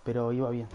pero iba bien.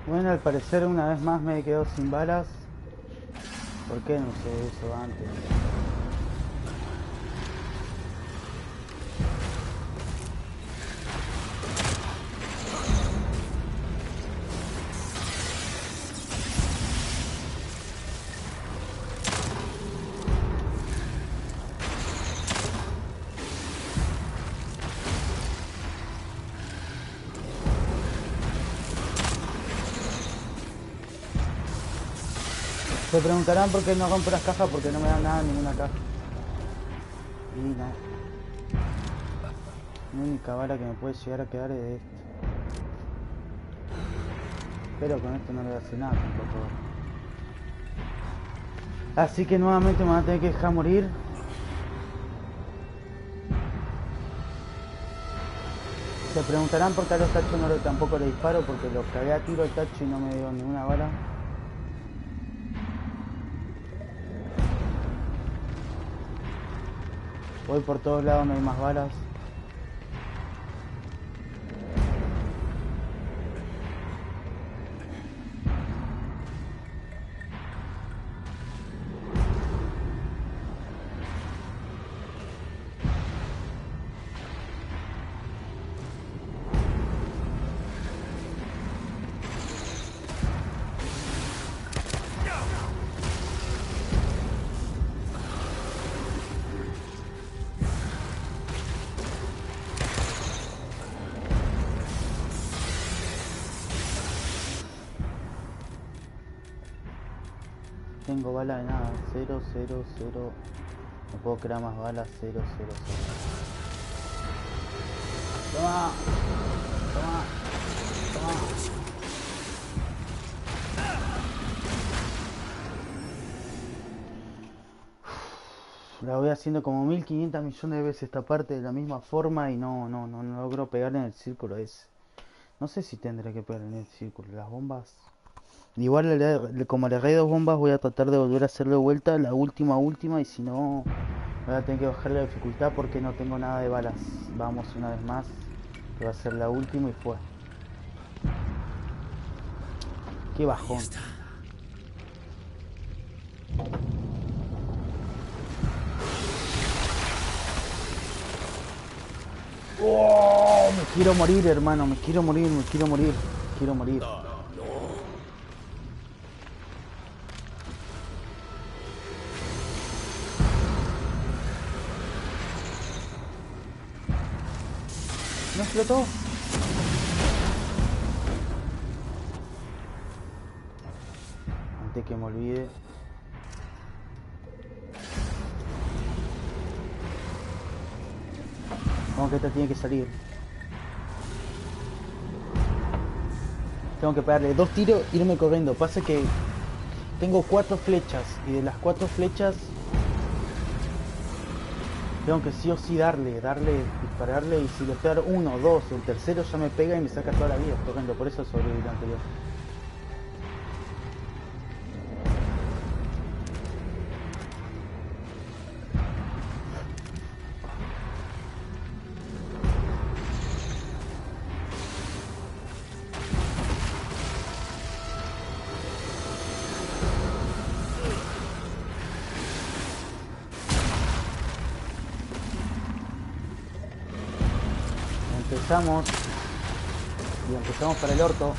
Bueno, al parecer una vez más me he quedado sin balas. ¿Por qué no usé eso antes? Se preguntarán por qué no compro las cajas, porque no me dan nada en ninguna caja. Y nada. La única bala que me puede llegar a quedar es esto. Pero con esto no le voy a hacer nada tampoco. Así que nuevamente me van a tener que dejar morir. Se preguntarán por qué a los tachos tampoco le disparo, porque los cagué a tiro al tacho y no me dio ninguna bala. Voy por todos lados, no hay más balas. Tengo bala de nada, 0, 0, 0. No puedo crear más balas, 0, 0, 0. Toma, toma, toma. La voy haciendo como 1500 millones de veces esta parte de la misma forma y no logro pegar en el círculo ese. No sé si tendré que pegar en el círculo, las bombas. Igual como le erré 2 bombas voy a tratar de volver a hacerle vuelta la última y si no voy a tener que bajar la dificultad porque no tengo nada de balas. Vamos una vez más, que va a ser la última y fue. Qué bajón. Oh, me quiero morir, hermano. Me quiero morir, me quiero morir. Quiero morir. ¿No explotó? Antes que me olvide. Como que esta tiene que salir. Tengo que pegarle 2 tiros e irme corriendo. Pasa que tengo 4 flechas. Y de las 4 flechas tengo que sí o sí darle, dispararle. Y si le pego 1, 2, el tercero ya me pega y me saca toda la vida corriendo. Por eso sobreviví lo anterior. Empezamos para el orto.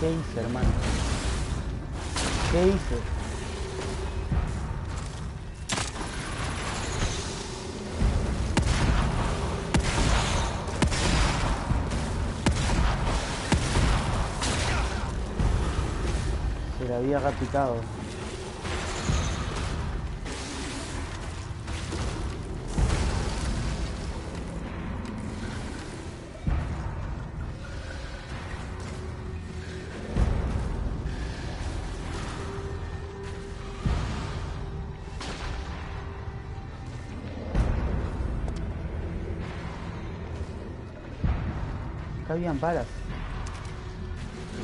¿Qué hice, hermano? ¿Qué hice? Se la había rapitado. Acá habían balas.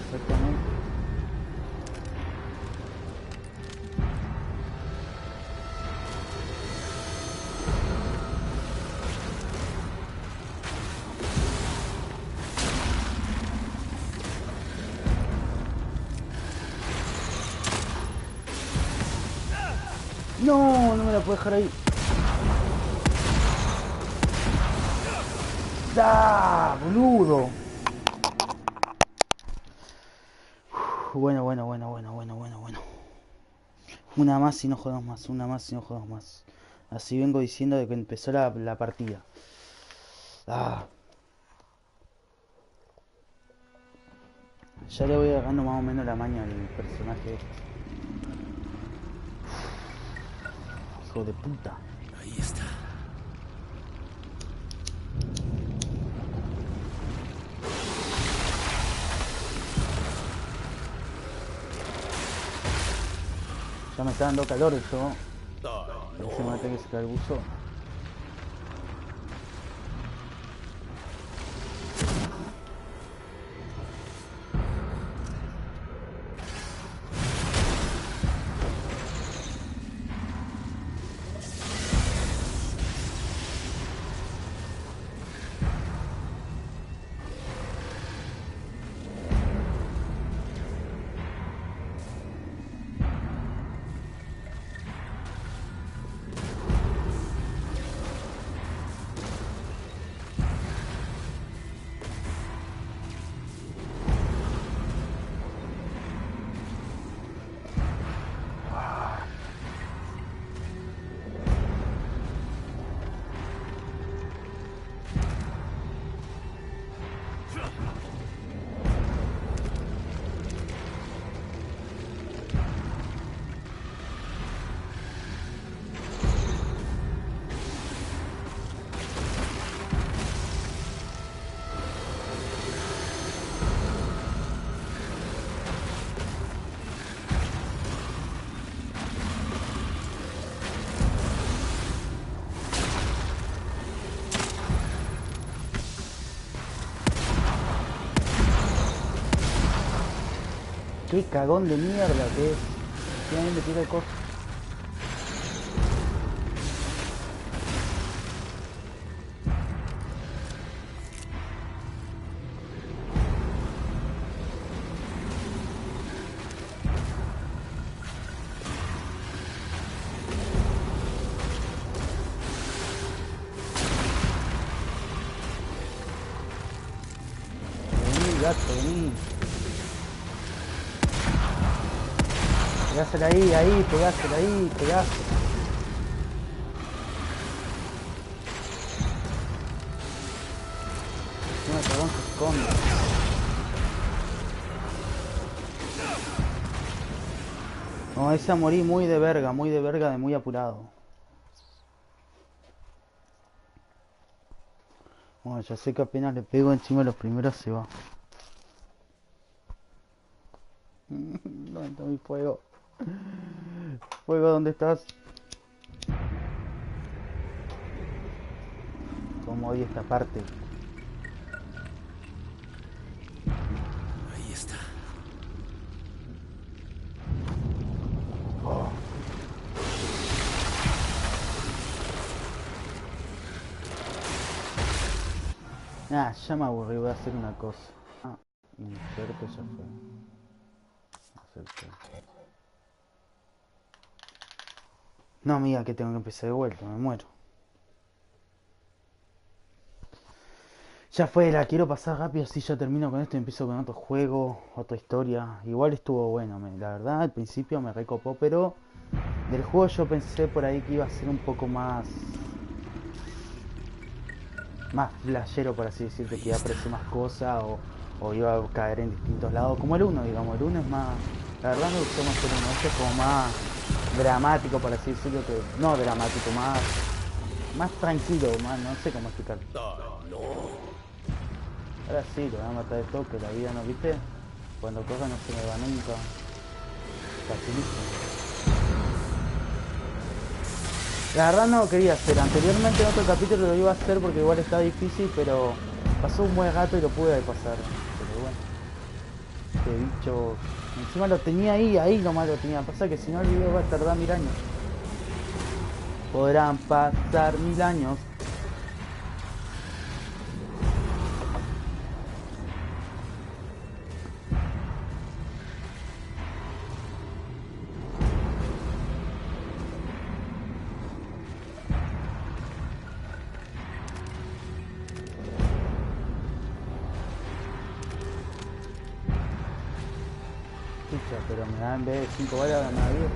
Exactamente. No, no me la puedo dejar ahí. ¡Ah, boludo! Bueno. Una más y no jodamos más, una más y no jodamos más. Así vengo diciendo de que empezó la partida. Ah. Ya le voy agarrando más o menos la maña al personaje este. Hijo de puta. Ahí está. Ya me está dando calor eso. Se me va a tener que sacar el buzo. Qué cagón de mierda que es. Tienen de tirar cosas. Vení, gato, vení. Pegásela ahí, pegásela ahí, pegásela. Encima el cagón se esconde. No, esa morí muy de verga, de muy apurado. Bueno, ya sé que apenas le pego encima de los primeros se va. ¿Dónde está mi fuego? Fuego, ¿dónde estás? Como odio esta parte. Ahí está. Oh. Ah, ya me aburrí, voy a hacer una cosa. Ah, inserto ya fue. Acepto. No, amiga, que tengo que empezar de vuelta, me muero. Ya fue, la quiero pasar rápido, así ya termino con esto y empiezo con otro juego, otra historia. Igual estuvo bueno, la verdad al principio me recopó, pero del juego yo pensé por ahí que iba a ser un poco más flashero, por así decirte, que iba a aparecer más cosas o iba a caer en distintos lados, como el uno, digamos. El uno es más, la verdad me gustó más el uno, este es como más dramático, por así decirlo, que no dramático, más tranquilo, más, no sé cómo explicarlo. Ahora sí, lo voy a matar de toque, la vida no, ¿viste? Cuando corra no se me va nunca. Facilísimo. La verdad no lo quería hacer, anteriormente en otro capítulo lo iba a hacer porque igual está difícil, pero pasó un buen gato y lo pude pasar. Pero bueno, este bicho, encima lo tenía ahí nomás lo tenía. Pasa que si no el video va a tardar 1000 años. Podrán pasar 1000 años. Pucha, pero me da en vez de 5 balas, me da 10.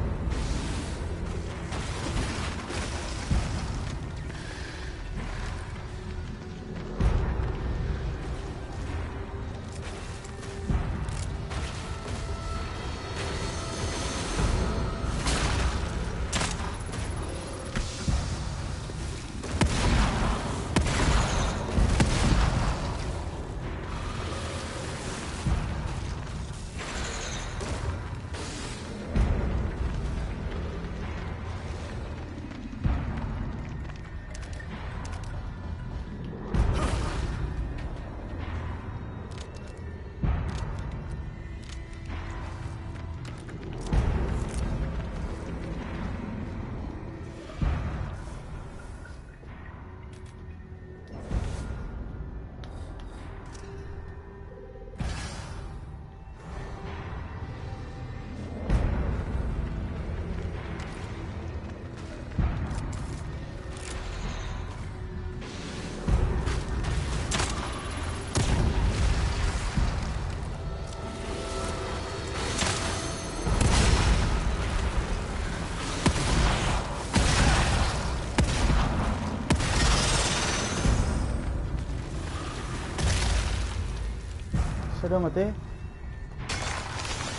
Ya lo maté.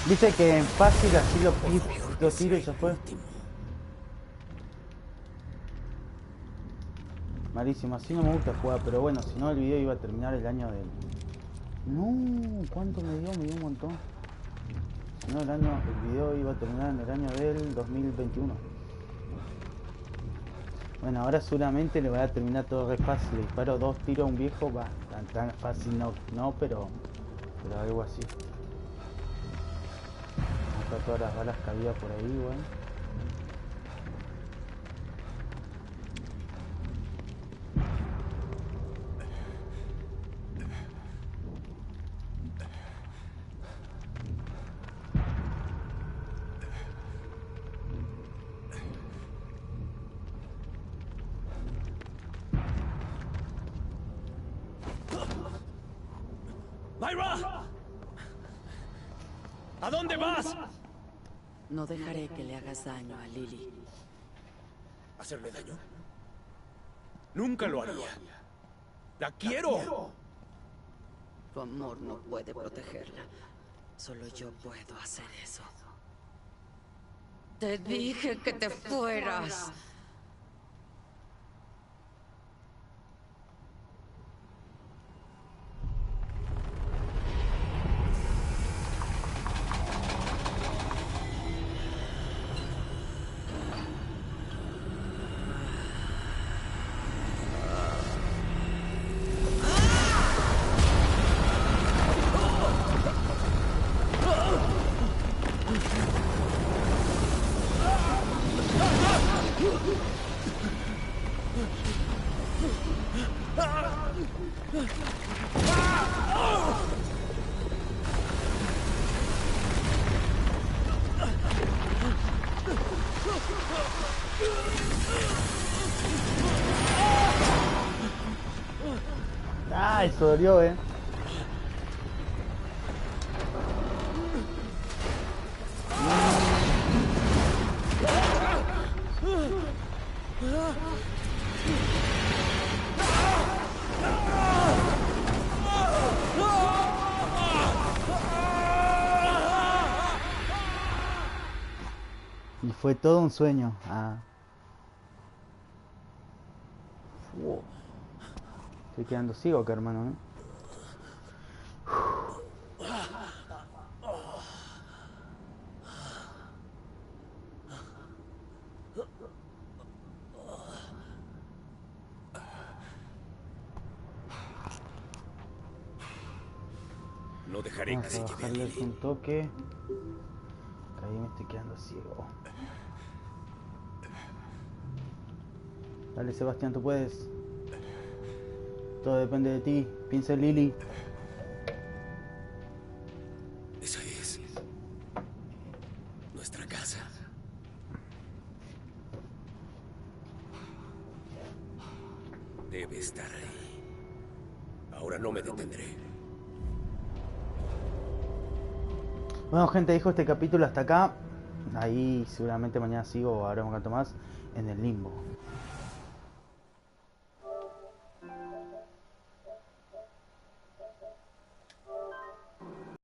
Viste que en fácil así lo tiro y ya fue. Malísimo, así no me gusta jugar, pero bueno, si no el video iba a terminar el año del... No, ¿cuánto me dio? Me dio un montón. Si no el video iba a terminar en el año del 2021. Bueno, ahora seguramente le voy a terminar todo re fácil. Le disparo 2 tiros a un viejo, va, tan fácil no, pero algo así. todas las balas que había por ahí, igual. ¡Myra! ¿A dónde vas? No dejaré que le hagas daño a Lily. ¿Hacerle daño? Nunca lo haría. ¡La quiero! Tu amor no puede protegerla. Solo yo puedo hacer eso. Te dije que te fueras. ¡Ah! Eso dolió, Y fue todo un sueño. Ah. Estoy quedando ciego acá, hermano, ¿eh? No dejaré que Vamos a se lleve a bajarle Lily. un toque. Que ahí me estoy quedando ciego. Dale, Sebastián, tú puedes. Todo depende de ti. Piensa en Lily. Esa es nuestra casa. Debe estar ahí. Ahora no me detendré. Bueno, gente, dejo este capítulo hasta acá. Ahí seguramente mañana sigo o haré un rato más en el limbo.